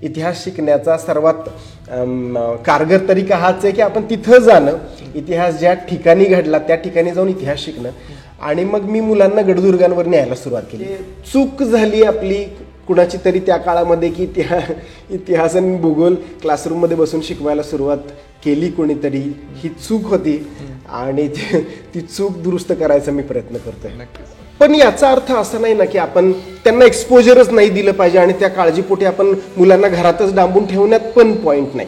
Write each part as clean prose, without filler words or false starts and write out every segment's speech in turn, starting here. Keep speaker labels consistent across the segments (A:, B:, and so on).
A: इतिहास शिकण्याचा सर्वात कारगर तरीका हाच आहे की आपण तिथं जाणं, इतिहास ज्या ठिकाणी घडला त्या ठिकाणी जाऊन इतिहास शिकणं. आणि मग मी मुलांना गडदुर्गांवर न्यायला सुरुवात केली. चूक झाली आपली कुणाची तरी त्या काळामध्ये की इतिहास आणि भूगोल क्लासरूममध्ये बसून शिकवायला सुरुवात केली कोणीतरी. ही चूक होती आणि ती चूक दुरुस्त करायचा मी प्रयत्न करतोय. पण याचा अर्थ असा नाही ना की आपण त्यांना एक्सपोजरच नाही दिलं पाहिजे आणि त्या काळजीपोटी आपण मुलांना घरातच डांबून ठेवण्यात पण पॉईंट नाही.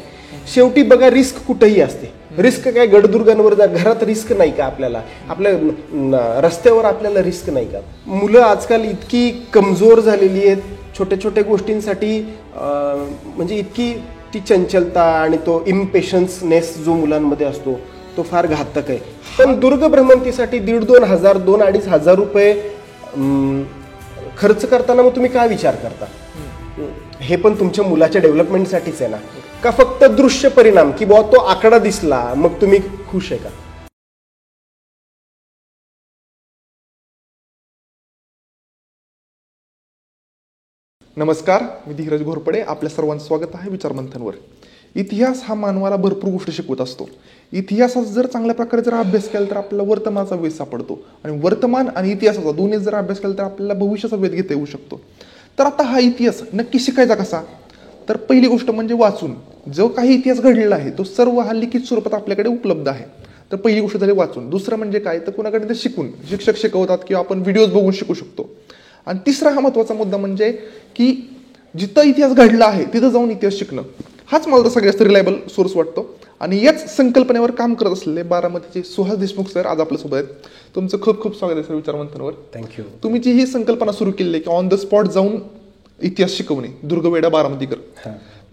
A: शेवटी बघा, रिस्क कुठेही असते. रिस्क काय, गडदुर्गांवर जा, घरात रिस्क नाही का आपल्याला, आपल्या रस्त्यावर आपल्याला रिस्क नाही का. मुलं आजकाल इतकी कमजोर झालेली आहेत छोट्या छोट्या गोष्टींसाठी, म्हणजे इतकी ती चंचलता आणि तो इम्पेशन्सनेस जो मुलांमध्ये असतो तो फार घातक आहे. पण दुर्ग भ्रमंतीसाठी 1,500-2,000 2,500 रुपये खर्च करताना मग तुम्ही काय विचार करता? हे पण तुमच्या मुलाच्या डेव्हलपमेंटसाठीच आहे ना, का फक्त दृश्य परिणाम की बुवा तो आकडा दिसला मग तुम्ही खुश आहे का?
B: नमस्कार, मी धीरज घोरपडे. आपल्या सर्वांचं स्वागत आहे विचारमंथनवर. इतिहास हा मानवाला भरपूर गोष्टी शिकवत असतो. इतिहासाचा जर चांगल्या प्रकारे जर अभ्यास केला तर आपल्याला वर्तमानाचा वेध सापडतो आणि वर्तमान आणि इतिहासाचा दोन्ही जर अभ्यास केला तर आपल्याला भविष्याचा वेध घेता येऊ शकतो. तर आता हा इतिहास नक्की शिकायचा कसा? तर पहिली गोष्ट म्हणजे वाचून. जो काही इतिहास घडलेला आहे तो सर्व हा लिखित स्वरूपात आपल्याकडे उपलब्ध आहे. तर पहिली गोष्ट झाली वाचून. दुसरं म्हणजे काय, तर कुणाकडे ते शिकून, शिक्षक शिकवतात किंवा आपण व्हिडिओज बघून शिकू शकतो. आणि तिसरा हा महत्त्वाचा मुद्दा म्हणजे की जिथं इतिहास घडला आहे तिथं जाऊन इतिहास शिकणं. हाच मला तर सगळ्यात रिलायबल सोर्स वाटतो. आणि याच संकल्पनेवर काम करत असलेले बारामतीचे सुहास देशमुख सर आज आपल्यासोबत आहेत. तुमचं खूप खूप स्वागत आहे सर विचारमंथनवर.
A: थँक्यू.
B: तुम्ही जी ही संकल्पना सुरू केली आहे की ऑन द स्पॉट जाऊन इतिहास शिकवणे, दुर्गवेडा बारामतीकर,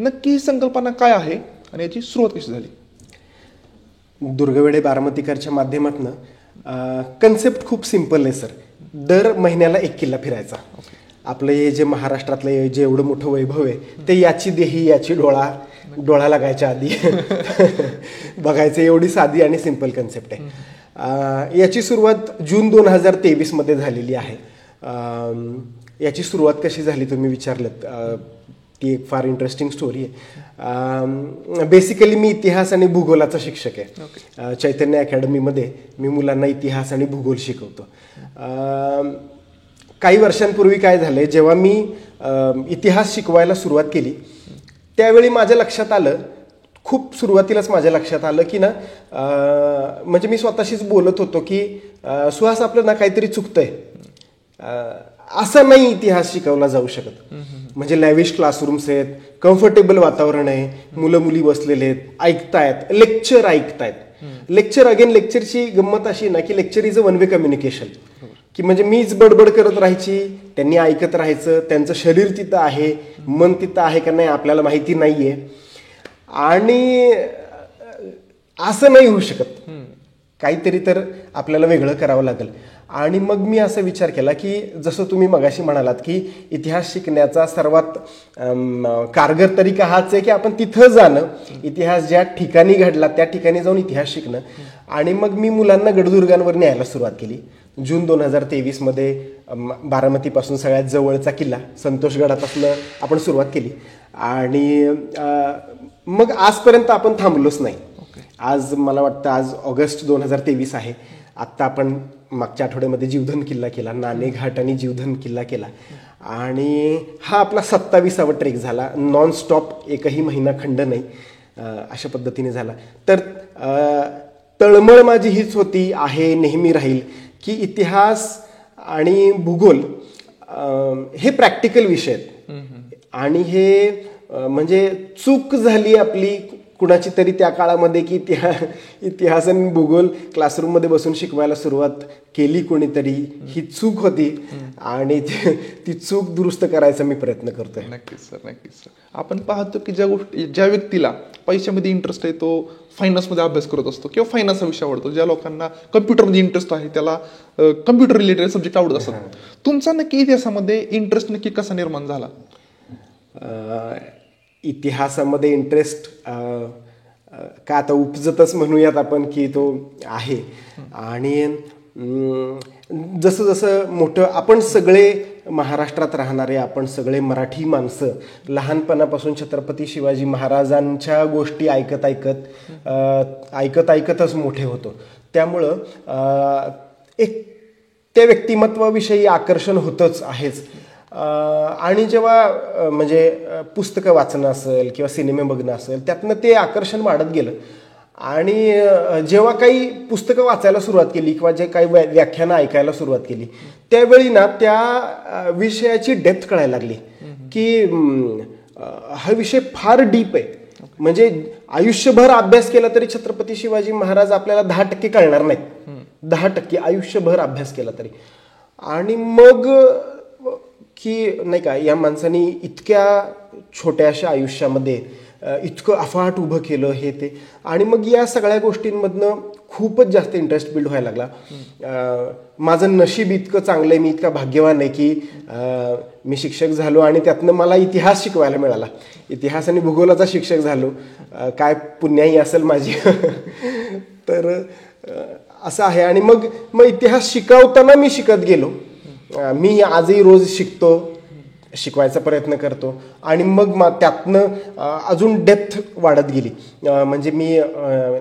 B: नक्की ही संकल्पना काय आहे आणि याची सुरुवात कशी झाली?
A: दुर्गवेडे बारामतीकरच्या माध्यमातून कन्सेप्ट खूप सिम्पल आहे सर. दर महिन्याला एक किल्ला फिरायचा. आपलं हे जे महाराष्ट्रातलं जे एवढं मोठं वैभव आहे ते याची देही याची डोळा लागायच्या आधी बघायचं, एवढी साधी आणि सिम्पल कन्सेप्ट आहे. याची सुरुवात जून 2023 मध्ये झालेली आहे. याची सुरुवात कशी झाली तुम्ही विचारलंत, ती एक फार इंटरेस्टिंग स्टोरी आहे. बेसिकली मी इतिहास आणि भूगोलाचा शिक्षक आहे. चैतन्य अकॅडमीमध्ये मी मुलांना इतिहास आणि भूगोल शिकवतो. काही वर्षांपूर्वी काय झालंय, जेव्हा मी इतिहास शिकवायला सुरुवात केली त्यावेळी माझ्या लक्षात आलं, खूप सुरुवातीलाच माझ्या लक्षात आलं की ना, म्हणजे मी स्वतःशीच बोलत होतो की सुहास आपलं ना काहीतरी चुकतंय. असं नाही इतिहास शिकवला जाऊ शकत. म्हणजे लॅविश क्लासरूम्स आहेत, कम्फर्टेबल वातावरण आहे, मुलं मुली बसलेले आहेत, ऐकतायत, लेक्चर ऐकतायत. लेक्चरची गंमत अशी ना की lecture is a one way communication. की म्हणजे मीच बडबड करत राहायची, त्यांनी ऐकत राहायचं. त्यांचं शरीर तिथं आहे, मन तिथं आहे का नाही आपल्याला माहिती नाहीये. आणि असं नाही होऊ शकत, काहीतरी तर आपल्याला वेगळं करावं लागेल. आणि मग मी असा विचार केला की जसं तुम्ही मगाशी म्हणालात की इतिहास शिकण्याचा सर्वात कारगर तरीका हाच आहे की आपण तिथं जाणं, इतिहास ज्या ठिकाणी घडला त्या ठिकाणी जाऊन इतिहास शिकणं. आणि मग मी मुलांना गडदुर्गांवर न्यायला सुरुवात केली. जून 2023 मध्ये बारामतीपासून सगळ्यात जवळचा किल्ला संतोषगडापासून आपण सुरुवात केली. आणि मग आजपर्यंत आपण थांबलोच नाही. आज मला वाटतं आज ऑगस्ट 2023 आहे. आत्ता आपण मागच्या आठवड्यामध्ये जीवधन किल्ला केला, नाणेघाट आणि जीवधन किल्ला केला. आणि हा आपला 27वा ट्रेक झाला. नॉन स्टॉप, एकही महिना खंड नाही, अशा पद्धतीने झाला. तर तळमळ माझी हीच होती, आहे, नेहमी राहील की इतिहास आणि भूगोल हे प्रॅक्टिकल विषय आहेत. आणि हे म्हणजे चूक झाली आपली कुणाची तरी त्या काळामध्ये की इतिहास आणि भूगोल क्लासरूममध्ये बसून शिकवायला सुरुवात केली कोणीतरी. ही चूक होती आणि ती चूक दुरुस्त करायचा मी प्रयत्न करतोय.
B: नक्कीच सर, नक्कीच सर. आपण पाहतो की ज्या व्यक्तीला पैशामध्ये इंटरेस्ट आहे तो फायनान्समध्ये अभ्यास करत असतो किंवा फायनान्सचा विषय आवडतो. ज्या लोकांना कम्प्युटरमध्ये इंटरेस्ट आहे त्याला कम्प्युटर रिलेटेड सब्जेक्ट आवडत असतात. तुमचा नक्की इतिहासामध्ये इंटरेस्ट नक्की कसा निर्माण झाला?
A: इतिहासामध्ये इंटरेस्ट का आता उपजतच म्हणूयात आपण की तो आहे. आणि जसं जसं मोठं आपण सगळे महाराष्ट्रात राहणारे आपण सगळे मराठी माणसं लहानपणापासून छत्रपती शिवाजी महाराजांच्या गोष्टी ऐकतच मोठे होतो. त्यामुळं एक त्या व्यक्तिमत्वाविषयी आकर्षण होतंच आहेच. आणि जेव्हा म्हणजे पुस्तकं वाचणं असेल किंवा सिनेमे बघणं असेल त्यातनं ते आकर्षण वाढत गेलं. आणि जेव्हा काही पुस्तकं वाचायला सुरुवात केली किंवा जे काही व्याख्यानं ऐकायला सुरुवात केली त्यावेळी ना त्या विषयाची डेप्थ कळायला लागली की हा विषय फार डीप आहे. म्हणजे आयुष्यभर अभ्यास केला तरी छत्रपती शिवाजी महाराज आपल्याला 10% कळणार नाहीत. 10% आयुष्यभर अभ्यास केला तरी. आणि मग की नाही का या माणसाने इतक्या छोट्याशा आयुष्यामध्ये इतकं अफाट उभं केलं हे ते. आणि मग या सगळ्या गोष्टींमधनं खूपच जास्त इंटरेस्ट बिल्ड व्हायला लागला. माझं नशीब इतकं चांगलं आहे, मी इतका भाग्यवान आहे की मी शिक्षक झालो आणि त्यातनं मला इतिहास शिकवायला मिळाला. इतिहास आणि भूगोलाचा शिक्षक झालो. काय पुण्याही असेल माझी. तर असं आहे. आणि मग इतिहास शिकवताना मी शिकत गेलो. मी आजही रोज शिकतो, शिकवायचा प्रयत्न करतो. आणि मग त्यातनं अजून डेप्थ वाढत गेली. म्हणजे मी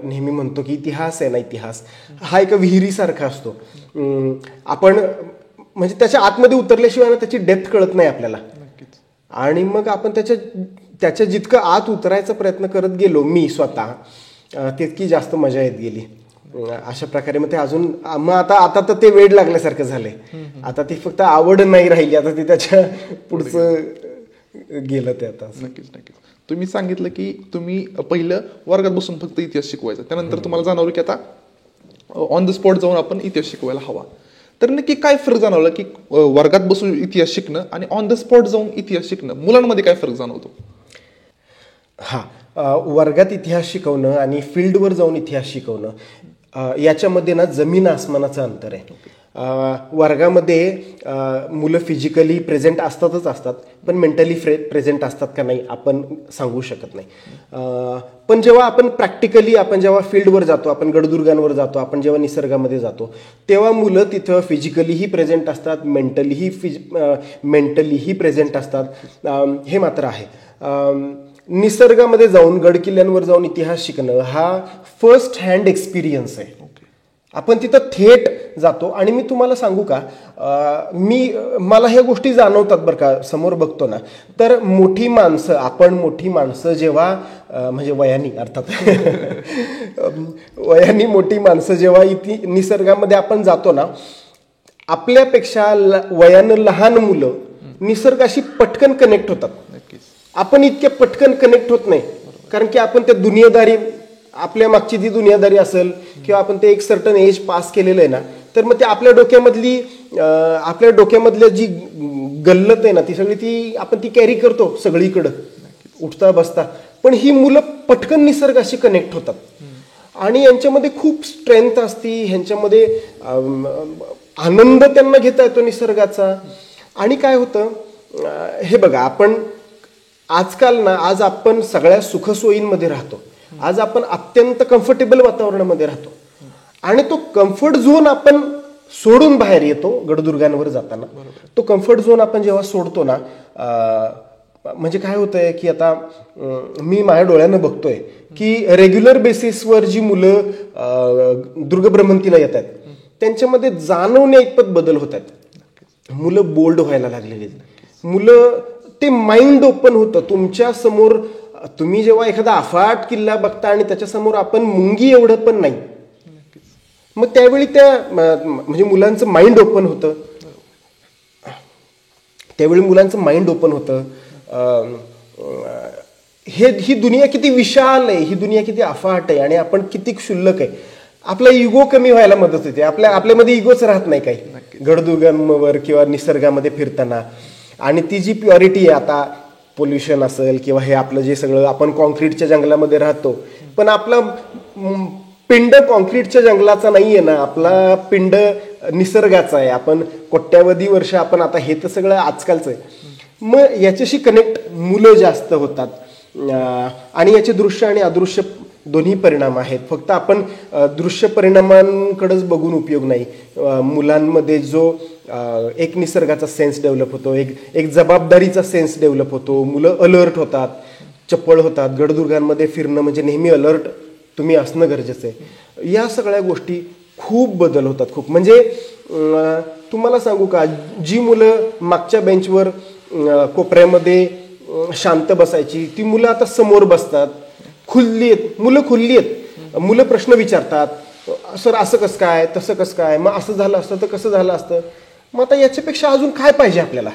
A: नेहमी म्हणतो की इतिहास आहे ना, इतिहास हा एका विहिरीसारखा असतो. आपण म्हणजे त्याच्या आतमध्ये उतरल्याशिवाय ना त्याची डेप्थ कळत नाही आपल्याला. आणि मग आपण त्याच्या जितकं आत उतरायचा प्रयत्न करत गेलो मी स्वतः तितकी जास्त मजा येत गेली. अशा प्रकारे मग ते अजून मग आता तर ते वेड लागल्यासारखं झालंय. आता ती फक्त आवड नाही राहिली, आता ती त्याच्या पुढचं गेलं ते आता.
B: नक्कीच. तुम्ही सांगितलं की तुम्ही पहिलं वर्गात बसून फक्त इतिहास शिकवायचा, त्यानंतर तुम्हाला जाणवलं की आता ऑन द स्पॉट जाऊन आपण इतिहास शिकवायला हवा. तर नक्की काय फरक जाणवला की वर्गात बसून इतिहास शिकणं आणि ऑन द स्पॉट जाऊन इतिहास शिकणं मुलांमध्ये काय फरक जाणवतो?
A: वर्गात इतिहास शिकवणं आणि फील्डवर जाऊन इतिहास शिकवणं याच्यामध्ये ना जमीन आसमानाचं अंतर आहे. वर्गामध्ये मुलं फिजिकली प्रेझेंट असतात, पण मेंटली प्रेझेंट असतात का नाही आपण सांगू शकत नाही. पण जेव्हा आपण प्रॅक्टिकली जेव्हा फील्डवर जातो, आपण गडदुर्गांवर जातो, आपण जेव्हा निसर्गामध्ये जातो तेव्हा मुलं तिथं फिजिकलीही प्रेझेंट असतात, मेंटलीही प्रेझेंट असतात. हे मात्र आहे. निसर्गामध्ये जाऊन गडकिल्ल्यांवर जाऊन इतिहास शिकणं हा फर्स्ट हँड एक्सपिरियन्स आहे. आपण तिथं थेट जातो. आणि मी तुम्हाला सांगू का, मला ह्या गोष्टी जाणवतात बरं का. समोर बघतो ना तर आपण मोठी माणसं जेव्हा म्हणजे वयानी अर्थात वयानी मोठी माणसं जेव्हा निसर्गामध्ये आपण जातो ना, आपल्यापेक्षा वयानं लहान मुलं निसर्गाशी पटकन कनेक्ट होतात. आपण इतके पटकन कनेक्ट होत नाही, कारण की आपण त्या दुनियादारी, आपल्या मागची जी दुनियादारी असेल किंवा आपण ते एक सर्टन एज पास केलेलं आहे ना, तर मग ते आपल्या डोक्यामधल्या जी गल्लत आहे ना ती सगळी आपण ती कॅरी करतो सगळीकडं उठता बसता. पण ही मुलं पटकन निसर्गाशी कनेक्ट होतात आणि यांच्यामध्ये खूप स्ट्रेंथ असते, ह्यांच्यामध्ये आनंद त्यांना घेता येतो निसर्गाचा. आणि काय होतं हे बघा, आज आपण सगळ्या सुखसोयींमध्ये राहतो. आज आपण अत्यंत कम्फर्टेबल वातावरणामध्ये राहतो आणि तो कम्फर्ट झोन आपण सोडून बाहेर येतो. गडदुर्गांवर जाताना तो कम्फर्ट झोन आपण जेव्हा सोडतो ना, म्हणजे काय होतंय की आता मी माझ्या डोळ्यानं बघतोय की रेग्युलर बेसिसवर जी मुलं दुर्गभ्रमंतीला येत आहेत त्यांच्यामध्ये जाणवण्या इतपत बदल होत आहेत. मुलं बोल्ड व्हायला लागलेली, मुलं ते माइंड ओपन होतं तुमच्या समोर. तुम्ही जेव्हा एखादा अफाट किल्ला बघता आणि त्याच्यासमोर आपण मुंगी एवढं पण नाही, मग त्यावेळी म्हणजे मुलांचं माइंड ओपन होतं. ही दुनिया किती विशाल आहे, ही दुनिया किती अफाट आहे आणि आपण किती क्षुल्लक आहे. आपला इगो कमी व्हायला मदत होते. आपल्यामध्ये इगोच राहत नाही काही गडदुर्गांवर किंवा निसर्गामध्ये फिरताना. आणि ती जी प्युरिटी आहे, आता पोल्युशन असेल किंवा हे आपलं जे सगळं, आपण कॉन्क्रीटच्या जंगलामध्ये राहतो पण आपला पिंड कॉन्क्रीटच्या जंगलाचा नाहीये ना, आपला पिंड निसर्गाचा आहे. आपण कोट्यावधी वर्ष आपण आता हे तर सगळं आजकालचं आहे. मग याच्याशी कनेक्ट मुलं जास्त होतात आणि याचे दृश्य आणि अदृश्य दोन्ही परिणाम आहेत. फक्त आपण दृश्य परिणामांकडेच बघून उपयोग नाही. मुलांमध्ये जो एक निसर्गाचा सेन्स डेव्हलप होतो, एक जबाबदारीचा सेन्स डेव्हलप होतो, मुलं अलर्ट होतात, चपळ होतात. गडदुर्गांमध्ये फिरणं म्हणजे नेहमी अलर्ट तुम्ही असणं गरजेचं आहे. या सगळ्या गोष्टी खूप बदल होतात खूप. म्हणजे तुम्हाला सांगू का, जी मुलं मागच्या बेंचवर कोपऱ्यामध्ये शांत बसायची ती मुलं आता समोर बसतात, खुल्ली आहेत मुलं, खुल्ली आहेत मुलं, प्रश्न विचारतात. सर असं कसं काय, तसं कसं काय, मग असं झालं असतं तर कसं झालं असतं. मग आता याच्यापेक्षा अजून काय पाहिजे आपल्याला.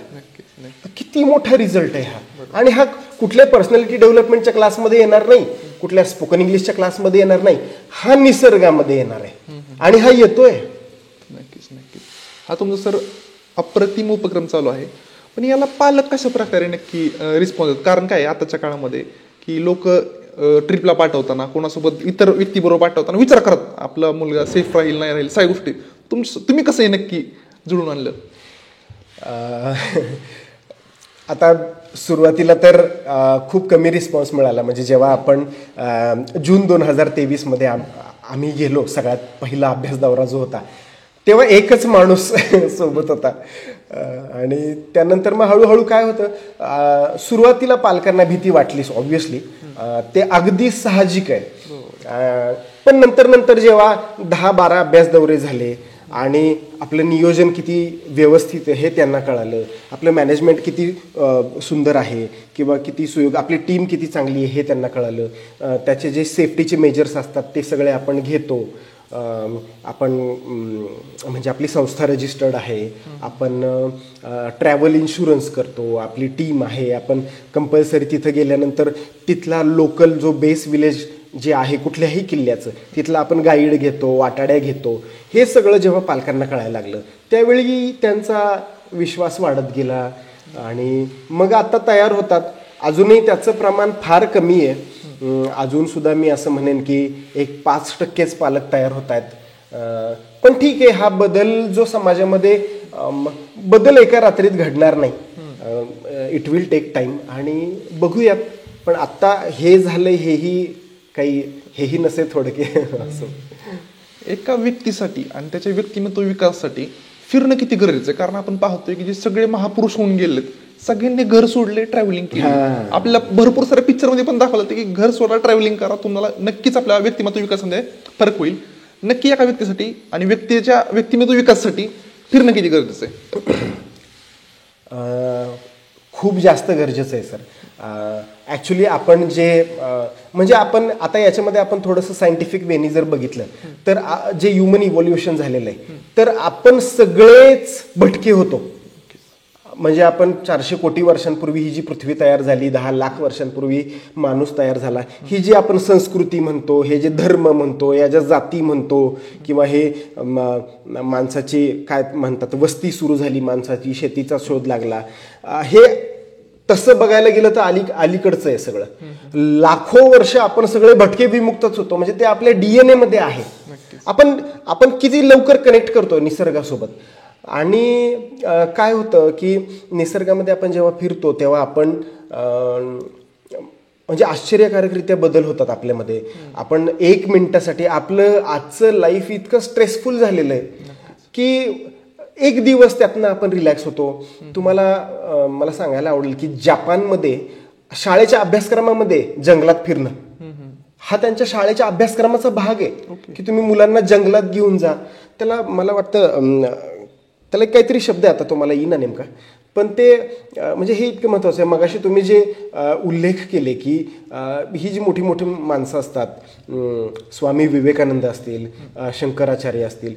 A: किती मोठा रिझल्ट आहे हा. आणि हा कुठल्या पर्सनॅलिटी डेव्हलपमेंटच्या क्लासमध्ये येणार नाही, कुठल्या स्पोकन इंग्लिशच्या क्लासमध्ये येणार नाही, हा निसर्गामध्ये येणार आहे आणि हा येतोय.
B: नक्कीच नक्कीच. हा तुमचा सर अप्रतिम उपक्रम चालू आहे, पण याला पालक कशा प्रकारे नक्की रिस्पॉन्स देतात? कारण काय आताच्या काळामध्ये की लोक ट्रिपला पाठवताना, कोणासोबत इतर व्यक्तीबरोबर पाठवताना विचार करत आपला मुलगा सेफ राहील नाही राहील, सगळ्या गोष्टी तुम्ही कसं हे नक्की जुळून आणलं?
A: आता सुरुवातीला तर खूप कमी रिस्पॉन्स मिळाला. म्हणजे जेव्हा आपण जून 2023 आम्ही गेलो, सगळ्यात पहिला अभ्यास दौरा जो होता, तेव्हा एकच माणूस सोबत होता. आणि त्यानंतर मग हळूहळू काय होतं, सुरुवातीला पालकांना भीती वाटलीच ऑब्व्हियसली, ते अगदी साहजिक आहे. पण नंतर नंतर जेव्हा 10-12 अभ्यास दौरे झाले आणि आपलं नियोजन किती व्यवस्थित आहे हे त्यांना कळालं, आपलं मॅनेजमेंट किती सुंदर आहे किंवा किती सुयोग, आपली टीम किती चांगली आहे हे त्यांना कळालं, त्याचे जे सेफ्टीचे मेजर्स असतात ते सगळे आपण घेतो, आपण म्हणजे आपली संस्था रजिस्टर्ड आहे, आपण ट्रॅव्हल इन्शुरन्स करतो, आपली टीम आहे, आपण कंपल्सरी तिथं गेल्यानंतर तिथला लोकल जो बेस विलेज जे आहे कुठल्याही किल्ल्याचं तिथलं आपण गाईड घेतो, वाटाड्या घेतो. हे सगळं जेव्हा पालकांना कळायला लागलं त्यावेळी त्यांचा विश्वास वाढत गेला आणि मग आता तयार होतात. अजूनही त्याचं प्रमाण फार कमी आहे. अजून सुद्धा मी असं म्हणेन की एक 5%च पालक तयार होत आहेत. पण ठीक आहे, हा बदल जो समाजामध्ये बदल एका रात्रीत घडणार नाही, इट विल टेक टाइम आणि बघूयात. पण आत्ता हे झालंय हेही नसे थोडके असं.
B: एका व्यक्तीसाठी आणि त्याच्या व्यक्तिमत्व विकासासाठी फिरणं किती गरजेचं आहे? कारण आपण पाहतोय की जे सगळे महापुरुष होऊन गेलेत, सगळ्यांनी घर सोडले, ट्रॅव्हलिंग केली. आपल्याला भरपूर साऱ्या पिक्चरमध्ये पण दाखवलं की घर सोडा, ट्रॅव्हलिंग करा, तुम्हाला नक्कीच आपल्या व्यक्तिमत्व विकासामध्ये फरक होईल. नक्की एका व्यक्तीसाठी आणि व्यक्तीच्या व्यक्तिमत्व विकासासाठी फिरणं किती गरजेचं आहे?
A: खूप जास्त गरजेचं आहे सर. ॲक्च्युली आपण म्हणजे आपण आता याच्यामध्ये आपण थोडंसं सायंटिफिक वेनी जर बघितलं तर जे ह्युमन इव्हॉल्युशन झालेलं आहे, तर आपण सगळेच भटके होतो. म्हणजे आपण 400 कोटी वर्षांपूर्वी ही जी पृथ्वी तयार झाली, 10 लाख वर्षांपूर्वी माणूस तयार झाला, ही जी आपण संस्कृती म्हणतो, हे जे धर्म म्हणतो, या ज्या जाती म्हणतो, किंवा हे माणसाची काय म्हणतात वस्ती सुरू झाली, माणसाची शेतीचा शोध लागला, हे तसं बघायला गेलं तर अलीकडचं आहे सगळं. लाखो वर्ष आपण सगळे भटके विमुक्तच होतो. म्हणजे ते आपल्या DNA मध्ये आहे. आपण किती लवकर कनेक्ट करतो निसर्गासोबत. आणि काय होतं की निसर्गामध्ये आपण जेव्हा फिरतो तेव्हा आपण म्हणजे आश्चर्यकारकरित्या बदल होतात आपल्यामध्ये. आपण 1 मिनिटासाठी आपलं आजचं लाईफ इतकं स्ट्रेसफुल झालेलं आहे की 1 दिवस त्यातनं आपण रिलॅक्स होतो. तुम्हाला मला सांगायला आवडेल की जपानमध्ये शाळेच्या अभ्यासक्रमामध्ये जंगलात फिरणं हा त्यांच्या शाळेच्या अभ्यासक्रमाचा भाग आहे की तुम्ही मुलांना जंगलात घेऊन जा. त्याला मला वाटतं त्याला काहीतरी शब्द आहे, आता तो मला येईना नेमका, पण ते म्हणजे हे इतकं महत्त्वाचं आहे. मगाशी तुम्ही जे उल्लेख केले की ही जी मोठी मोठी माणसं असतात, स्वामी विवेकानंद असतील, शंकराचार्य असतील,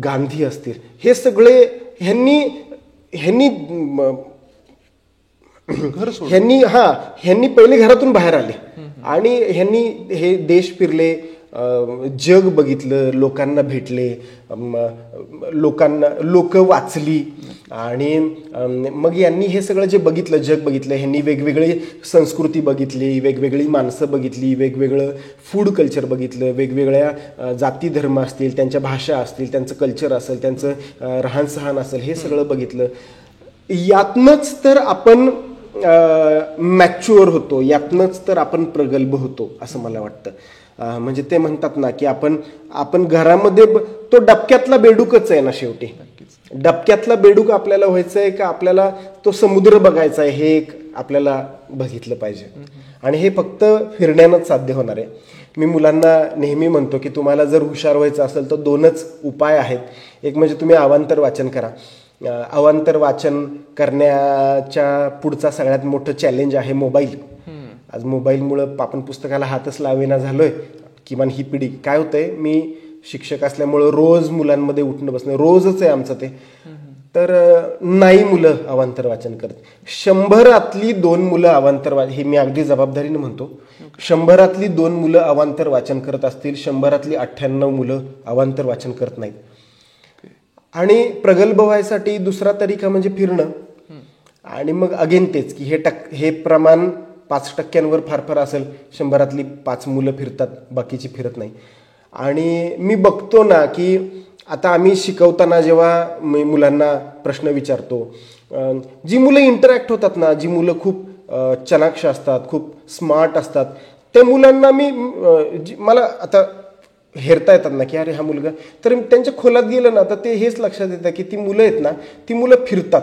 A: गांधी असतील, हे सगळे ह्यांनी पहिले घरातून बाहेर आले आणि ह्यांनी हे देश फिरले, जग बघितलं, लोकांना भेटले, लोक वाचली आणि मग यांनी हे सगळं जे बघितलं, जग बघितलं, ह्यांनी वेगवेगळी संस्कृती बघितली, वेगवेगळी माणसं बघितली, वेगवेगळं फूड कल्चर बघितलं, वेगवेगळ्या जाती धर्म असतील, त्यांच्या भाषा असतील, त्यांचं कल्चर असेल, त्यांचं राहणसहान असेल, हे सगळं बघितलं. यातनंच तर आपण मॅच्युअर होतो, यातनंच तर आपण प्रगल्भ होतो असं मला वाटतं. म्हणजे ते म्हणतात ना की आपण घरामध्ये तो डबक्यातला बेडूकच आहे ना शेवटी. डबक्यातला बेडूक आपल्याला व्हायचंय का आपल्याला तो समुद्र बघायचा आहे, हे एक आपल्याला बघितलं पाहिजे. आणि हे फक्त फिरण्यानंच साध्य होणार आहे. मी मुलांना नेहमी म्हणतो की तुम्हाला जर हुशार व्हायचं असेल तर 2च उपाय आहेत. एक म्हणजे तुम्ही अवांतर वाचन करा. अवांतर वाचन करण्याच्या पुढचा सगळ्यात मोठं चॅलेंज आहे मोबाईल. आज मोबाईलमुळं आपण पुस्तकाला हातच लावेना झालोय. किमान ही पिढी काय होतंय, मी शिक्षक असल्यामुळं रोज मुलांमध्ये उठणं बसणं रोजच आहे आमचं ते. तर नाही मुलं अवांतर वाचन करत. 100रातली 2 मुलं अवांतर वाचन, हे मी अगदी जबाबदारीने म्हणतो, 100रातली 2 मुलं अवांतर वाचन करत असतील, 100रातली 98 मुलं अवांतर वाचन करत नाहीत. आणि प्रगल्भ व्हायसाठी दुसरा तरीका म्हणजे फिरणं. आणि मग अगेन तेच की हे प्रमाण 5% फार फार असेल. 100रातली 5 मुलं फिरतात, बाकीची फिरत नाही. आणि मी बघतो ना की आता आम्ही शिकवताना जेव्हा मी मुलांना प्रश्न विचारतो, जी मुलं इंटरॅक्ट होतात ना, जी मुलं खूप चाणाक्ष असतात, खूप स्मार्ट असतात, त्या मुलांना मला आता हेरता येतात ना की अरे हा मुलगा, तर त्यांच्या खोलात गेलं ना तर ते हेच लक्षात येतं की ती मुलं आहेत ना, ती मुलं फिरतात.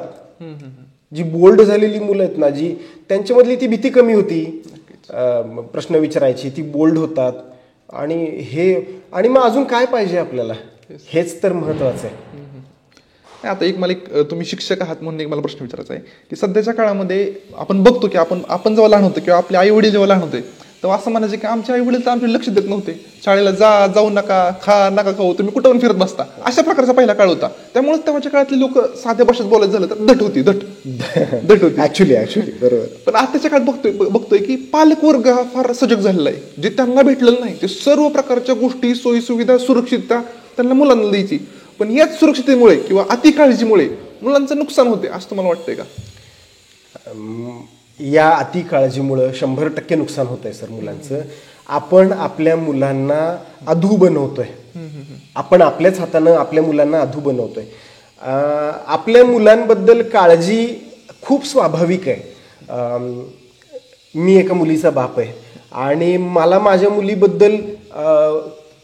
A: जी बोल्ड झालेली मुलं आहेत ना, जी त्यांच्यामधली ती भीती कमी होती, प्रश्न विचारायची, ती बोल्ड होतात. आणि मग अजून काय पाहिजे आपल्याला, हेच तर महत्वाचं आहे.
B: आता तुम्ही शिक्षक आहात म्हणून एक मला प्रश्न विचारायचा आहे की सध्याच्या काळामध्ये आपण बघतो की आपण जेव्हा लहान होतो किंवा आपले आई वडील जेव्हा लहान होते तेव्हा असं म्हणायचे की आमचे आई वडील तर आमचे लक्ष देत नव्हते, शाळेला जाऊ नका, नका खाऊ, तुम्ही कुठं पण फिरत बसता, अशा प्रकारचा पहिला काळ होता. त्यामुळे तेव्हाच्या काळातले लोक साध्या भाषेत बोलायचं झालं तर धट होती.
A: ऍक्च्युली बरोबर.
B: पण आताच्या काळात बघतोय की पालक वर्ग हा फार सजग झालेला आहे. जे त्यांना भेटलेलं नाही ते सर्व प्रकारच्या गोष्टी, सोयी सुविधा, सुरक्षितता त्यांना मुलांना द्यायची. पण याच सुरक्षिततेमुळे किंवा अति काळजीमुळे मुलांचं नुकसान होते असं तुम्हाला वाटतंय का?
A: या अति काळजीमुळं 100% नुकसान होत आहे सर मुलांचं. आपण आपल्या मुलांना अधू बनवतोय. आपण आपल्याच हातानं आपल्या मुलांना अधू बनवतोय. आपल्या मुलांबद्दल काळजी खूप स्वाभाविक आहे. मी एका मुलीचा बाप आहे आणि मला माझ्या मुलीबद्दल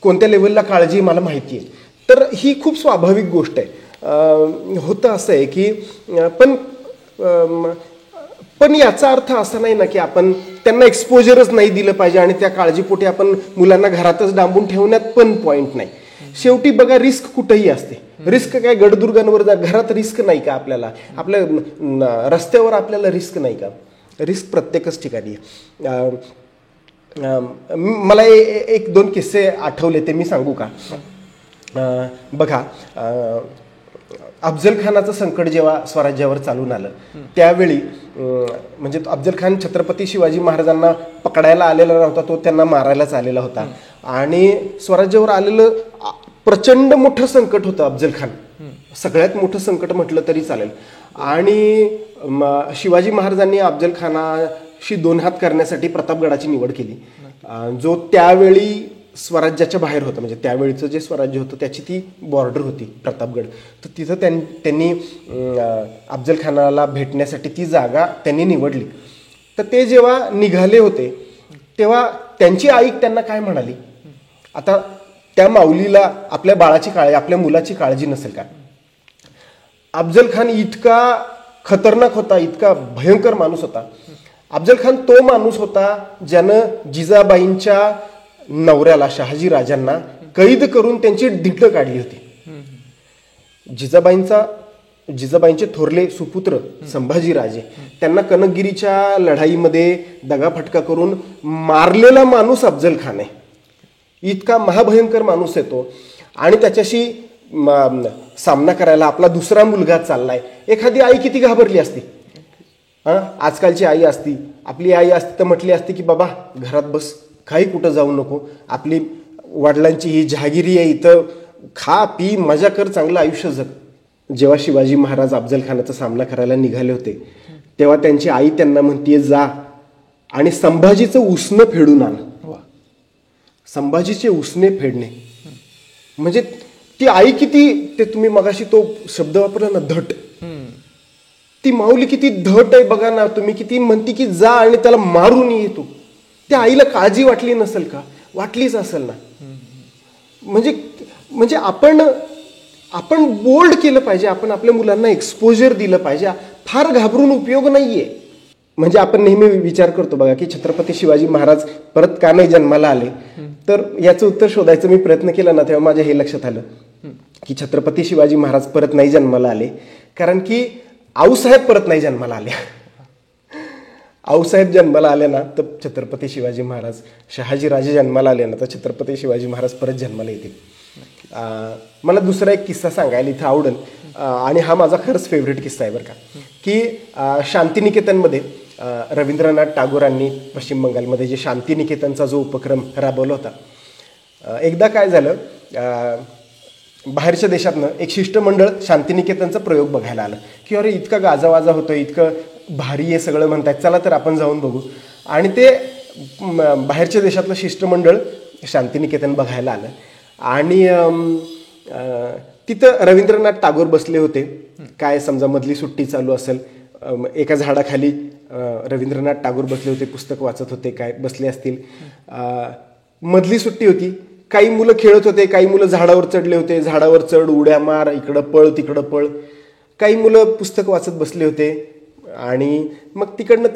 A: कोणत्या लेवलला काळजी मला माहिती आहे. तर ही खूप स्वाभाविक गोष्ट आहे. होतं असं आहे की पण याचा अर्थ असा नाही ना की आपण त्यांना एक्सपोजरच नाही दिलं पाहिजे आणि त्या काळजीपोटी आपण मुलांना घरातच डांबून ठेवण्यात पण पॉईंट नाही. शेवटी बघा, रिस्क कुठेही असते. रिस्क काय गडदुर्गांवर घरात रिस्क नाही का, आपल्या रस्त्यावर आपल्याला रिस्क नाही का? रिस्क प्रत्येकच ठिकाणी आहे. मला 1-2 किस्से आठवले, ते मी सांगू का? बघा, अफजल खानाचं संकट जेव्हा स्वराज्यावर चालून आलं त्यावेळी म्हणजे अफजल खान छत्रपती शिवाजी महाराजांना पकडायला आलेला नव्हता, तो त्यांना मारायलाच आलेला होता. आणि स्वराज्यावर आलेलं प्रचंड मोठं संकट होतं अफजल खान, सगळ्यात मोठं संकट म्हटलं तरी चालेल. आणि शिवाजी महाराजांनी अफजल खानाशी 2 हात करण्यासाठी प्रतापगडाची निवड केली, जो त्यावेळी स्वराज्याच्या बाहेर होतं. म्हणजे त्यावेळीचं जे स्वराज्य होतं त्याची ती बॉर्डर होती प्रतापगड. तर तिथं त्यांनी अफजल खानाला भेटण्यासाठी ती जागा त्यांनी निवडली. तर ते जेव्हा निघाले होते तेव्हा त्यांची आई त्यांना काय म्हणाली, आता त्या माऊलीला आपल्या बाळाची काळजी, आपल्या मुलाची काळजी नसेल का? अफजल खान इतका खतरनाक होता, इतका भयंकर माणूस होता. अफजल खान तो माणूस होता ज्यानं जिजाबाईंच्या नवऱ्याला, शहाजी राजांना कैद करून त्यांची धिट काढली होती. जिजाबाईंचे थोरले सुपुत्र संभाजीराजे, त्यांना कनकगिरीच्या लढाईमध्ये दगाफटका करून मारलेला माणूस अफजल खान आहे. इतका महाभयंकर माणूस आहे तो. आणि त्याच्याशी सामना करायला आपला दुसरा मुलगा चाललाय. एखादी आई किती घाबरली असती? आजकालची आई असती, आपली आई असती तर म्हटली असती की बाबा घरात बस, काही कुठं जाऊ नको, आपली वडिलांची ही जहागिरी आहे, इथं खा पी मजा कर, चांगलं आयुष्य जग. जेव्हा शिवाजी महाराज अफजल खानाचा सामना करायला निघाले होते तेव्हा त्यांची आई त्यांना म्हणतीये, जा आणि संभाजीचं उसणं फेडून आण. संभाजीचे उसणे फेडणे म्हणजे ती आई किती, ते तुम्ही मगाशी तो शब्द वापरला ना, धट. ती माऊली किती धट आहे बघा ना तुम्ही. किती म्हणती की जा आणि त्याला मारून येतो. त्या आईला काळजी वाटली नसेल का? वाटलीच असेल ना. म्हणजे आपण बोल्ड केलं पाहिजे, आपण आपल्या मुलांना एक्सपोजर दिलं पाहिजे. फार घाबरून उपयोग नाहीये. म्हणजे आपण नेहमी विचार करतो बघा की छत्रपती शिवाजी महाराज परत का नाही जन्माला आले, तर याचं उत्तर शोधायचा मी प्रयत्न केला ना, तेव्हा माझ्या हे लक्षात आलं की छत्रपती शिवाजी महाराज परत नाही जन्माला आले कारण की आऊसाहेब परत नाही जन्माला आले. आऊसाहेब जन्माला आले ना तर छत्रपती शिवाजी महाराज, शहाजीराजे जन्माला आले ना तर छत्रपती शिवाजी महाराज परत जन्माला येतील. मला दुसरा एक किस्सा सांगायला इथं आवडेल आणि हा माझा खरंच फेवरेट किस्सा आहे बरं का, की शांतिनिकेतनमध्ये रवींद्रनाथ टागोरांनी पश्चिम बंगालमध्ये जे शांतिनिकेतनचा जो उपक्रम राबवला होता, एकदा काय झालं, बाहेरच्या देशातनं एक शिष्टमंडळ शांतिनिकेतनचा प्रयोग बघायला आलं की अरे इतका गाजावाजा होतं, इतकं भारी आहे सगळं म्हणतात, चला तर आपण जाऊन बघू. आणि ते बाहेरच्या देशातलं शिष्टमंडळ शांतिनिकेतन बघायला आलं आणि तिथं रवींद्रनाथ टागोर बसले होते. काय समजा मधली सुट्टी चालू असेल, एका झाडाखाली रवींद्रनाथ टागोर बसले होते, पुस्तक वाचत होते, काय बसले असतील. मधली सुट्टी होती, काही मुलं खेळत होते, काही मुलं झाडावर चढले होते, झाडावर चढ, उड्या मार, इकडं पळ तिकडं पळ. काही मुलं पुस्तक वाचत बसले होते आणि मग तिकडनं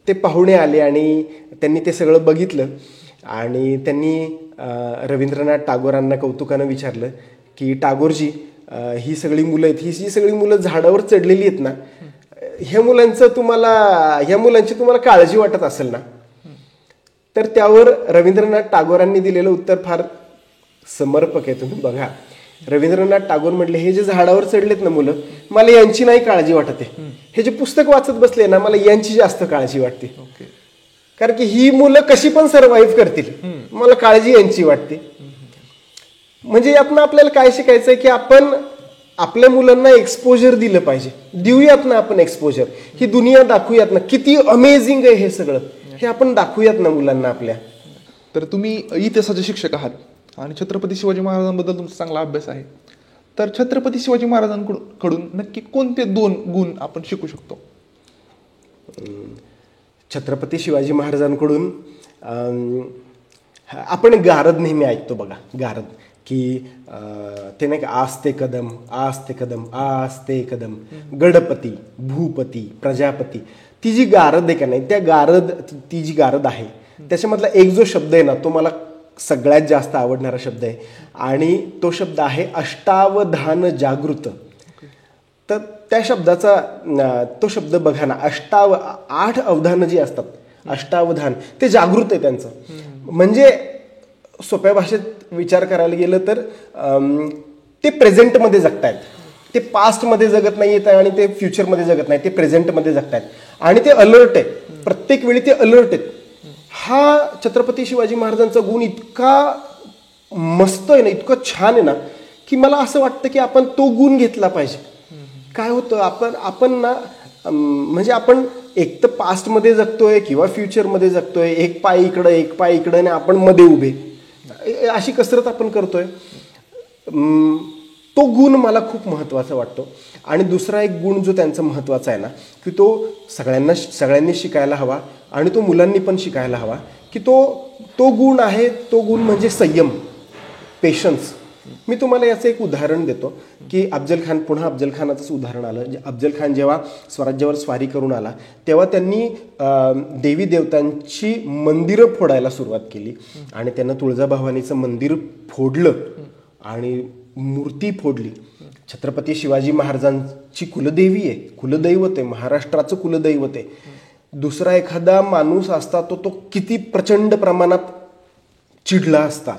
A: ते पाहुणे आले आणि त्यांनी ते सगळं बघितलं आणि त्यांनी रवींद्रनाथ टागोरांना कौतुकानं विचारलं की टागोरजी, ही सगळी मुलं आहेत, ही सगळी मुलं झाडावर चढलेली आहेत ना, ह्या मुलांची तुम्हाला काळजी वाटत असेल ना. तर त्यावर रवींद्रनाथ टागोरांनी दिलेलं उत्तर फार समर्पक आहे. तुम्ही बघा, रवींद्रनाथ टागोर म्हटले, हे जे झाडावर चढलेत ना मुलं, मला यांची नाही काळजी वाटत आहे, हे जे पुस्तक वाचत बसले ना, मला यांची जास्त काळजी वाटते. कारण की ही मुलं कशी पण सर्व्हाइव्ह करतील, मला काळजी यांची वाटते. म्हणजे यातनं आपल्याला काय शिकायचंय की आपण आपल्या मुलांना एक्सपोजर दिलं पाहिजे. देऊयात ना आपण एक्सपोजर, ही दुनिया दाखवूयात ना, किती अमेझिंग आहे हे सगळं, हे आपण दाखवूयात ना मुलांना आपल्या.
B: तर तुम्ही इतिहासाचे शिक्षक आहात आणि छत्रपती शिवाजी महाराजांबद्दल तुमचा चांगला अभ्यास आहे, तर छत्रपती शिवाजी महाराजांकडून नक्की कोणते 2 गुण आपण शिकू शकतो?
A: छत्रपती शिवाजी महाराजांकडून आपण गारद नेहमी ऐकतो बघा, गारद, की ते नाही का, आस्ते कदम आस्ते कदम आस्ते कदम, गडपती, भूपती, प्रजापती. ती जी गारद आहे का नाही, ती जी गारद आहे त्याच्यामधला एक जो शब्द आहे ना, तो मला सगळ्यात जास्त आवडणारा शब्द आहे आणि तो शब्द आहे अष्टावधान जागृत. तर त्या शब्दाचा तो शब्द बघा ना, 8 अवधानं जी असतात, अष्टावधान, ते जागृत आहे त्यांचं. म्हणजे सोप्या भाषेत विचार करायला गेलं तर ते प्रेझेंटमध्ये जगतायत, ते पास्टमध्ये जगत नाहीत आणि ते फ्युचरमध्ये जगत नाही, ते प्रेझेंटमध्ये जगतायत आणि ते अलर्ट आहेत, प्रत्येक वेळी ते अलर्ट आहेत. हा छत्रपती शिवाजी महाराजांचा गुण इतका मस्त आहे ना, इतकं छान आहे ना, की मला असं वाटतं की आपण तो गुण घेतला पाहिजे. काय होतं, आपण ना, म्हणजे आपण एक तर पास्टमध्ये जगतोय किंवा फ्युचरमध्ये जगतोय, एक पाय इकडं एक पाय इकडं आणि आपण मध्ये उभे, अशी कसरत आपण करतोय. तो गुण मला खूप महत्त्वाचा वाटतो. आणि दुसरा एक गुण जो त्यांचा महत्त्वाचा आहे ना, की तो सगळ्यांनी शिकायला हवा आणि तो मुलांनी पण शिकायला हवा, की तो गुण आहे, तो गुण म्हणजे संयम, पेशन्स. मी तुम्हाला याचं एक उदाहरण देतो की पुन्हा अफजल खानाचंच उदाहरण आलं. अफजल खान जेव्हा स्वराज्यावर स्वारी करून आला तेव्हा त्यांनी देवी देवतांची मंदिरं फोडायला सुरुवात केली आणि त्यांना तुळजाभवानीचं मंदिर फोडलं आणि मूर्ती फोडली. छत्रपती शिवाजी महाराजांची कुलदेवी आहे, कुलदैवत आहे, महाराष्ट्राचं कुलदैवत आहे. दुसरा एखादा माणूस असता तो किती प्रचंड प्रमाणात चिडला असता.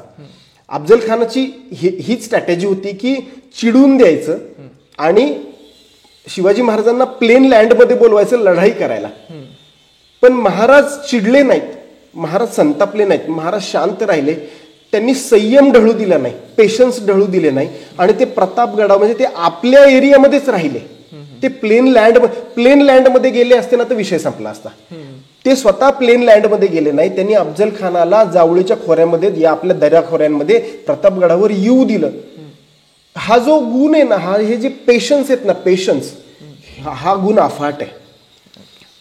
A: अफजल खानाची हीच स्ट्रॅटेजी होती की चिडून द्यायचं आणि शिवाजी महाराजांना प्लेन लँडमध्ये बोलवायचं लढाई करायला. पण महाराज चिडले नाहीत, महाराज संतापले नाहीत, महाराज शांत राहिले. त्यांनी संयम ढळू दिला नाही, पेशन्स ढळू दिले नाही आणि ते प्रतापगडावर म्हणजे ते आपल्या एरियामध्येच राहिले. ते प्लेन लँडमध्ये गेले असते ना तर विषय संपला असता. ते स्वतः प्लेन लँडमध्ये गेले नाही, त्यांनी अफजल खानाला जावळीच्या खोऱ्यामध्ये, या आपल्या दर्या खोऱ्यांमध्ये प्रतापगडावर येऊ दिलं. हा जो गुण आहे ना, हे जे पेशन्स आहेत ना, पेशन्स, हा गुण अफाट आहे.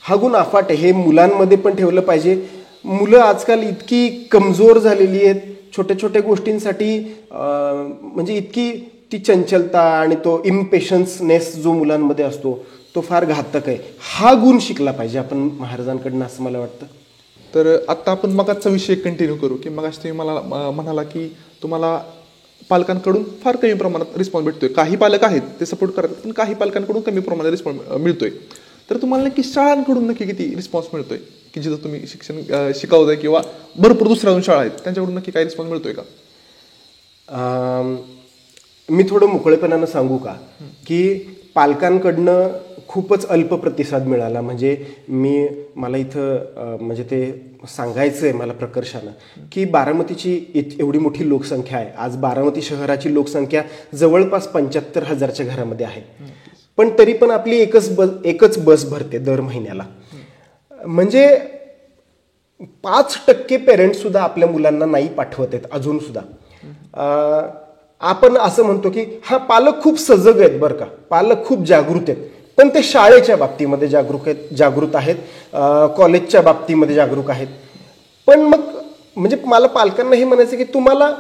A: हा गुण अफाट आहे. हे मुलांमध्ये पण ठेवलं पाहिजे. मुलं आजकाल इतकी कमजोर झालेली आहेत, छोट्या छोट्या गोष्टींसाठी म्हणजे इतकी ती चंचलता आणि तो इम्पेशन्सनेस जो मुलांमध्ये असतो तो फार घातक आहे. हा गुण शिकला पाहिजे आपण महाराजांकडनं असं मला वाटतं.
B: तर आता आपण मगाचा विषय कंटिन्यू करू की मगाशी तुम्ही मला म्हणाला की तुम्हाला पालकांकडून फार कमी प्रमाणात रिस्पॉन्स भेटतोय. काही पालक आहेत ते सपोर्ट करतात पण काही पालकांकडून कमी प्रमाणात रिस्पॉन्स मिळतोय. तर तुम्हाला नक्की शाळांकडून नक्की किती रिस्पॉन्स मिळतोय की जिथं तुम्ही शिक्षण शिकवताय किंवा भरपूर दुसऱ्या शाळा आहेत त्यांच्याकडून नक्की काय रिस्पॉन्स मिळतोय का?
A: मी थोडं मोकळेपणानं सांगू का की पालकांकडनं खूपच अल्प प्रतिसाद मिळाला. म्हणजे मला इथं म्हणजे ते सांगायचं आहे मला प्रकर्षानं की बारामतीची एवढी मोठी लोकसंख्या आहे. आज बारामती शहराची लोकसंख्या जवळपास 75,000च्या घरामध्ये आहे. पण तरी पण आपली एकच बस भरते दर महिन्याला. म्हणजे 5% पेरेंट्स सुद्धा आपल्या मुलांना नाही पाठवत आहेत अजून सुद्धा. आपण असं म्हणतो की हा पालक खूप सजग आहेत बरं का, पालक खूप जागृत आहेत, पण ते शाळेच्या बाबतीमध्ये जागृत आहेत, कॉलेजच्या बाबतीमध्ये जागरूक आहेत. पण मग म्हणजे मला पालकांना हे म्हणायचं की तुम्हाला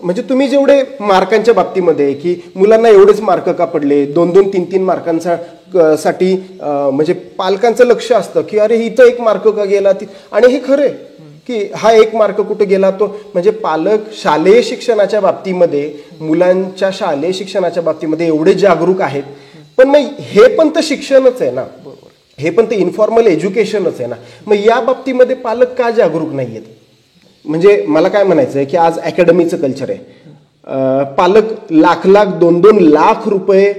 A: म्हणजे तुम्ही जेवढे मार्कांच्या बाबतीमध्ये की मुलांना एवढेच मार्क का पडले, 2-2, 3-3 मार्कांचा साठी म्हणजे पालकांचं लक्ष असतं की अरे इथं 1 मार्क का गेला. आणि हे खरं आहे की हा 1 मार्क कुठे गेला तो म्हणजे पालक शालेय शिक्षणाच्या बाबतीमध्ये मुलांच्या शालेय शिक्षणाच्या बाबतीमध्ये एवढे जागरूक आहेत. पण मग हे पण तर शिक्षणच आहे ना, हे पण ते इन्फॉर्मल एज्युकेशनच आहे ना. मग या बाबतीमध्ये पालक का जागरूक नाहीयेत? म्हणजे मला काय म्हणायचं आहे की आज अकॅडमीचं कल्चर आहे. पालक लाख 2-2 लाख रुपये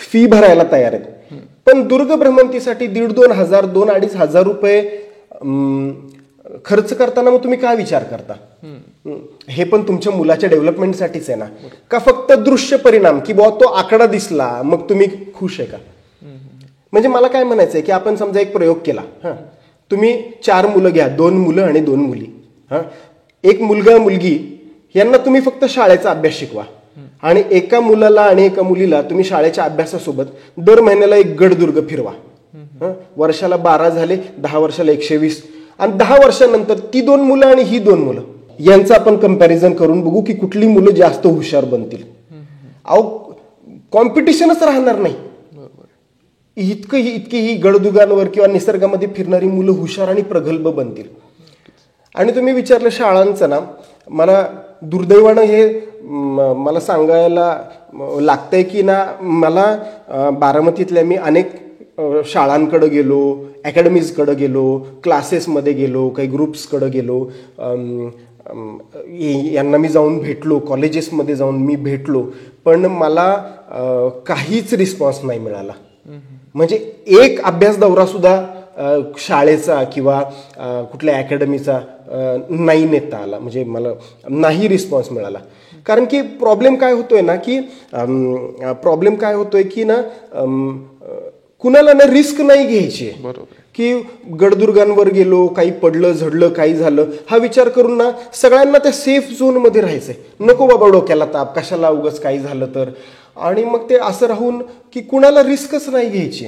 A: फी भरायला तयार आहेत, पण दुर्ग भ्रमंतीसाठी 1,500-2,500 हजार रुपये खर्च करताना मग तुम्ही काय विचार करता? हे पण तुमच्या मुलाच्या डेव्हलपमेंटसाठीच आहे ना, का फक्त दृश्य परिणाम की बुवा तो आकडा दिसला मग तुम्ही खुश आहे का? म्हणजे मला काय म्हणायचंय की आपण समजा एक प्रयोग केला. तुम्ही 4 मुलं घ्या, 2 मुलं आणि 2 मुली. 1 मुलगा मुलगी यांना तुम्ही फक्त शाळेचा अभ्यास शिकवा आणि एका मुलाला आणि एका मुलीला तुम्ही शाळेच्या अभ्यासासोबत दर महिन्याला एक गडदुर्ग फिरवा. वर्षाला 12 झाले, 10 वर्षाला 120 आणि 10 वर्षानंतर ती 2 मुलं आणि ही 2 मुलं यांचं आपण कंपॅरिझन करून बघू की कुठली मुलं जास्त हुशार बनतील. अहो कॉम्पिटिशनच राहणार नाही. इतकी ही गडदुगांवर किंवा निसर्गामध्ये फिरणारी मुलं हुशार आणि प्रगल्भ बनतील. आणि तुम्ही विचारलं शाळांचं ना, मला दुर्दैवानं हे मला सांगायला लागतंय की ना, मला बारामतीतल्या मी अनेक शाळांकडे गेलो, अकॅडमीजकडे गेलो, क्लासेसमध्ये गेलो, काही ग्रुप्सकडे गेलो, यांना मी जाऊन भेटलो, कॉलेजेसमध्ये जाऊन मी भेटलो, पण मला काहीच रिस्पॉन्स नाही मिळाला. म्हणजे एक अभ्यास दौरा सुद्धा शाळेचा किंवा कुठल्या अकॅडमीचा नाही नेता आला. म्हणजे मला नाही रिस्पॉन्स मिळाला. कारण की प्रॉब्लेम काय होतोय की ना कुणाला ना रिस्क नाही घ्यायची. बरोबर की गडदुर्गांवर गेलो, काही पडलं झडलं काही झालं हा विचार करून ना सगळ्यांना त्या सेफ झोन मध्ये राहायचंय. नको बाबा डोक्याला ताप, कशाला उगाच काही झालं तर. आणि मग ते असं राहून की कुणाला रिस्कच नाही घ्यायची.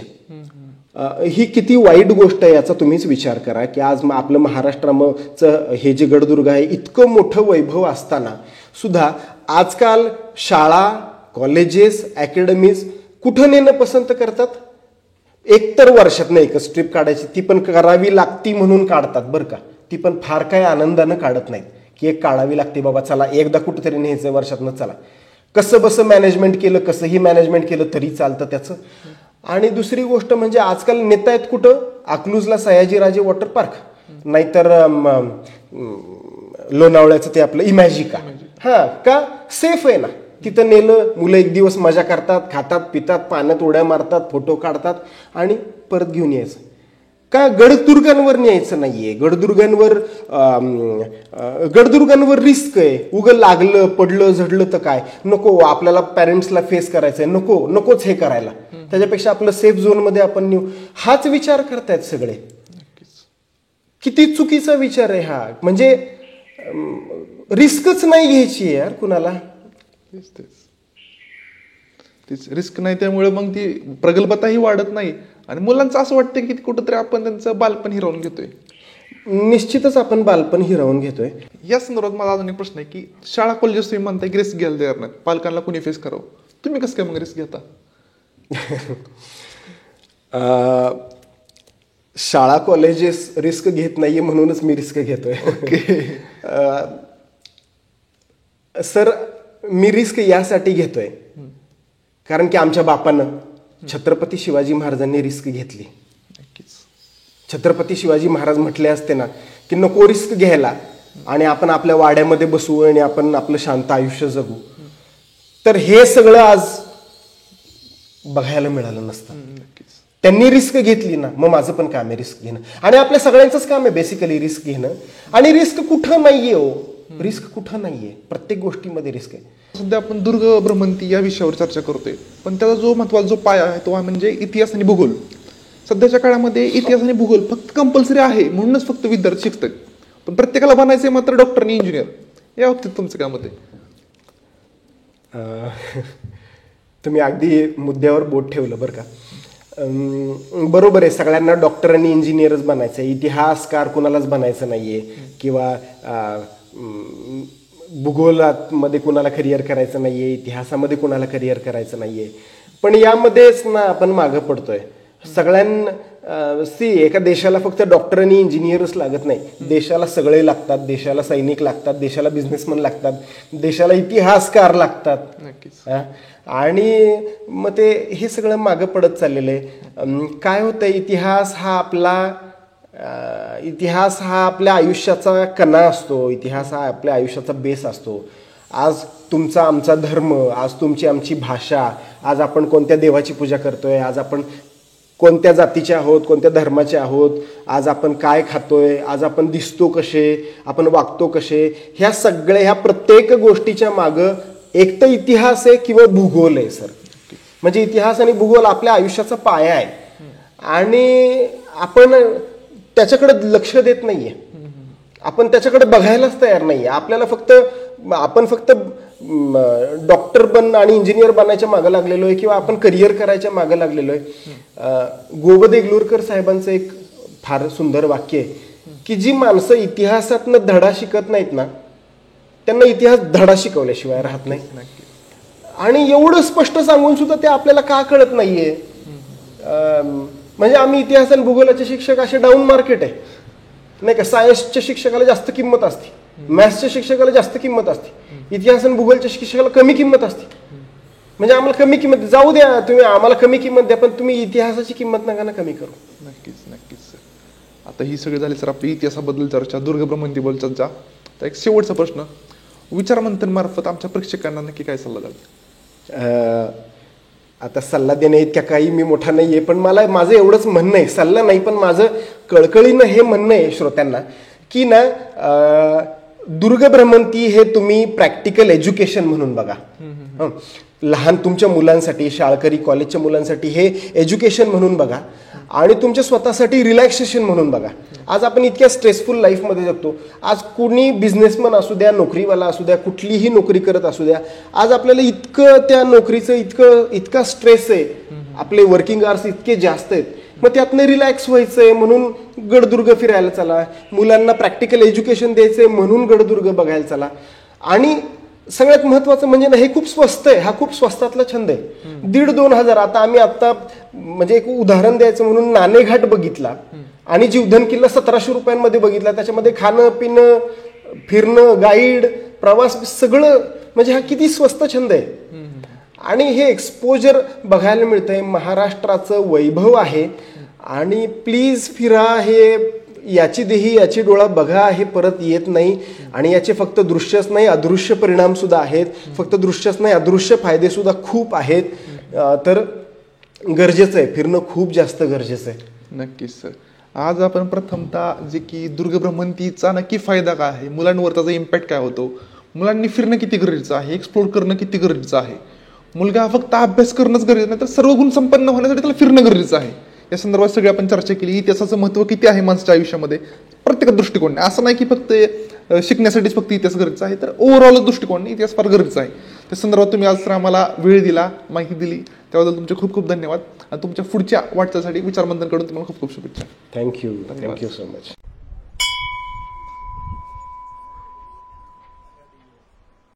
A: ही किती वाईट गोष्ट आहे याचा तुम्हीच विचार करा की आज आपलं महाराष्ट्राचं हे जे गडदुर्ग आहे इतकं मोठं वैभव असताना सुद्धा आजकाल शाळा, कॉलेजेस, अकॅडमीज कुठं नेणं पसंत करतात? एकतर वर्षातनं एकच ट्रिप काढायची, ती पण करावी लागती म्हणून काढतात बरं का. ती पण फार काही आनंदानं काढत नाहीत की एक काढावी लागते बाबा, चला एकदा कुठेतरी न्यायचं वर्षातनं, चला. कसं बसं मॅनेजमेंट केलं, कसंही मॅनेजमेंट केलं तरी चालतं त्याचं. आणि दुसरी गोष्ट म्हणजे आजकाल नेता आहेत कुठं? अकलूजला सयाजीराजे वॉटर पार्क, नाहीतर लोणावळ्याचं ते आपलं इमॅजिका. का सेफ आहे ना, तिथं नेलं, मुलं एक दिवस मजा करतात, खातात पितात, पाण्यात उड्या मारतात, फोटो काढतात आणि परत घेऊन यायचं. का गडदुर्गांवर न्यायचं नाहीये? गडदुर्गांवर रिस्क आहे. उगं लागलं पडलं झडलं तर काय, नको आपल्याला पॅरेंट्सला फेस करायचंय, नकोच हे करायला. त्याच्यापेक्षा आपलं सेफ झोन मध्ये आपण नेऊ, हाच विचार करतायत सगळे. किती चुकीचा विचार आहे हा. म्हणजे रिस्कच नाही घ्यायची यार कुणाला.
B: तीच रिस्क नाही, त्यामुळे मग ती प्रगल्भताही वाढत नाही आणि मुलांचं असं वाटतं की कुठंतरी आपण त्यांचं बालपण हिरावून घेतोय.
A: निश्चितच आपण बालपण हिरावून घेतोय.
B: या संदर्भात माझा अजून एक प्रश्न आहे की शाळा कॉलेजेस तुम्ही म्हणताय की रिस्क घ्यायला तयार नाही, पालकांना कोणी फेस करावं, तुम्ही कसं काय मग रिस्क घेता?
A: शाळा कॉलेजेस रिस्क घेत नाहीये म्हणूनच मी रिस्क घेतोय. सर, मी रिस्क यासाठी घेतोय कारण की आमच्या बापानं छत्रपती शिवाजी महाराजांनी रिस्क घेतली. छत्रपती शिवाजी महाराज म्हटले असते ना की नको रिस्क घ्यायला आणि आपण आपल्या वाड्यामध्ये बसू आणि आपण आपलं शांत आयुष्य जगू, तर हे सगळं आज बघायला मिळालं नसतं. त्यांनी रिस्क घेतली ना, मग माझं पण काम आहे रिस्क घेणं, आणि आपल्या सगळ्यांचंच काम आहे बेसिकली रिस्क घेणं. आणि रिस्क कुठं नाहीये हो, रिस्क कुठं नाहीये, प्रत्येक गोष्टीमध्ये रिस्क आहे.
B: सध्या आपण दुर्ग भ्रमंती या विषयावर चर्चा करतोय, पण त्याचा जो महत्वाचा जो पाया आहे तो म्हणजे इतिहास आणि भूगोल. सध्याच्या काळामध्ये इतिहास आणि भूगोल फक्त कंपल्सरी आहे म्हणूनच फक्त विद्यार्थी शिकतात, पण प्रत्येकाला बनायचे मात्र डॉक्टर आणि इंजिनियर. या बाबतीत तुमचं काय मत आहे?
A: तुम्ही अगदी मुद्द्यावर बोट ठेवलं बरं का. बरोबर आहे, सगळ्यांना डॉक्टर आणि इंजिनियरच बनायचं आहे, इतिहासकार कुणालाच बनायचं नाहीये, किंवा भूगोलामध्ये कुणाला करिअर करायचं नाहीये, इतिहासामध्ये कुणाला करिअर करायचं नाहीये. पण यामध्येच ना आपण मागं पडतोय. एका देशाला फक्त डॉक्टर आणि इंजिनियरच लागत नाही, देशाला सगळे लागतात. देशाला सैनिक लागतात, देशाला बिझनेसमन लागतात, देशाला इतिहासकार लागतात. आणि मग ते हे सगळं मागं पडत चाललेलं आहे. काय होतंय, इतिहास हा आपल्या आयुष्याचा कणा असतो, इतिहास हा आपल्या आयुष्याचा बेस असतो. आज तुमचा आमचा धर्म, आज तुमची आमची भाषा, आज आपण कोणत्या देवाची पूजा करतोय, आज आपण कोणत्या जातीचे आहोत, कोणत्या धर्माचे आहोत, आज आपण काय खातोय, आज आपण दिसतो कसे, आपण वागतो कसे, ह्या प्रत्येक गोष्टीच्या मागं एक तर इतिहास आहे किंवा भूगोल आहे सर. म्हणजे इतिहास आणि भूगोल आपल्या आयुष्याचा पाया आहे आणि आपण त्याच्याकडे लक्ष देत नाहीये, आपण त्याच्याकडे बघायलाच तयार नाहीये. आपण फक्त डॉक्टर आणि इंजिनियर बनायच्या मागं लागलेलो आहे किंवा आपण करिअर करायच्या मागं लागलेलो आहे. गोवध देगलूरकर साहेबांचं एक फार सुंदर वाक्य आहे की जी माणसं इतिहासातनं धडा शिकत नाहीत ना, त्यांना इतिहास धडा शिकवल्याशिवाय राहत नाही. आणि एवढं स्पष्ट सांगून सुद्धा ते आपल्याला का कळत नाहीये. म्हणजे आम्ही इतिहास आणि भूगोलाचे शिक्षक असे डाऊन मार्केट आहे नाही का. सायन्सच्या शिक्षकाला जास्त किंमत असते, मॅथ्सच्या शिक्षकाला जास्त किंमत असते, इतिहास आणि भूगोलच्या शिक्षकाला कमी किंमत असते. म्हणजे आम्हाला कमी किंमत जाऊ द्या, तुम्ही आम्हाला कमी किंमत द्या, पण तुम्ही इतिहासाची किंमत नका ना कमी करू.
B: नक्कीच सर. आता ही सगळी झाली सर आपली इतिहासाबद्दल चर्चा, दुर्ग भ्रमंतीबद्दल चर्चा. तर एक शेवटचा प्रश्न, विचारमंथन मार्फत आमच्या प्रेक्षकांना नक्की काय सल्ला द्याल?
A: आता सल्ला देणे इतक्या काही मी मोठा नाहीये, पण माझं एवढंच म्हणणं आहे, सल्ला नाही पण माझं कळकळीनं हे म्हणणं आहे श्रोत्यांना की ना, दुर्ग भ्रमंती हे तुम्ही प्रॅक्टिकल एज्युकेशन म्हणून बघा. लहान तुमच्या मुलांसाठी, शाळकरी कॉलेजच्या मुलांसाठी हे एज्युकेशन म्हणून बघा आणि तुमच्या स्वतःसाठी रिलॅक्सेशन म्हणून बघा. आज आपण इतक्या स्ट्रेसफुल लाईफमध्ये जगतो. आज कुणी बिझनेसमन असू द्या, नोकरीवाला असू द्या, कुठलीही नोकरी करत असू द्या, आज आपल्याला इतकं त्या नोकरीचं इतका स्ट्रेस आहे, आपले वर्किंग आवर्स इतके जास्त आहेत. मग त्यातनं रिलॅक्स व्हायचंय म्हणून गडदुर्ग फिरायला चला, मुलांना प्रॅक्टिकल एज्युकेशन द्यायचंय म्हणून गडदुर्ग बघायला चला. आणि सगळ्यात महत्वाचं म्हणजे ना, हे खूप स्वस्त आहे, हा खूप स्वस्तातला छंद आहे. 1,500-2,000. आता आम्ही म्हणजे एक उदाहरण द्यायचं म्हणून नाणेघाट बघितला आणि जीवधन किल्ला 1,700 रुपयांमध्ये बघितला. त्याच्यामध्ये खाणं पिणं, फिरणं, गाईड, प्रवास सगळं, म्हणजे हा किती स्वस्त छंद आहे. आणि हे एक्सपोजर बघायला मिळतंय, महाराष्ट्राचं वैभव आहे. आणि प्लीज फिरा, हे याची देही याची डोळा बघा, हे परत येत नाही. आणि याचे फक्त दृश्यच नाही, अदृश्य परिणाम सुद्धा आहेत. फक्त दृश्यच नाही, अदृश्य फायदे सुद्धा खूप आहेत. तर गरजेचं आहे, फिरणं खूप जास्त गरजेचं आहे.
B: नक्कीच सर. आज आपण प्रथमतः जे की दुर्ग भ्रमंतीचा नक्की फायदा काय आहे, मुलांवर त्याचा इम्पॅक्ट काय होतो, मुलांनी फिरणं किती गरजेचं आहे, एक्सप्लोर करणं किती गरजेचं आहे, मुलगा फक्त अभ्यास करणंच गरजेचं नाही तर सर्व गुण संपन्न होण्यासाठी त्याला फिरणं गरजेचं आहे, या संदर्भात सगळी आपण चर्चा केली. इतिहासाचं महत्त्व किती आहे माणसाच्या आयुष्यामध्ये प्रत्येक दृष्टिकोनाने, असं नाही की फक्त शिकण्यासाठीच फक्त इतिहास गरजेचा आहे, तर ओव्हरऑल दृष्टिकोनाने इतिहास फार गरजेचा आहे. त्या संदर्भात तुम्ही आज तर आम्हाला वेळ दिला, माहिती दिली, त्याबद्दल तुमचे खूप खूप धन्यवाद. आणि तुमच्या पुढच्या वाटचालीसाठी विचारमंथनकडून तुम्हाला खूप खूप शुभेच्छा.
A: Thank you so much.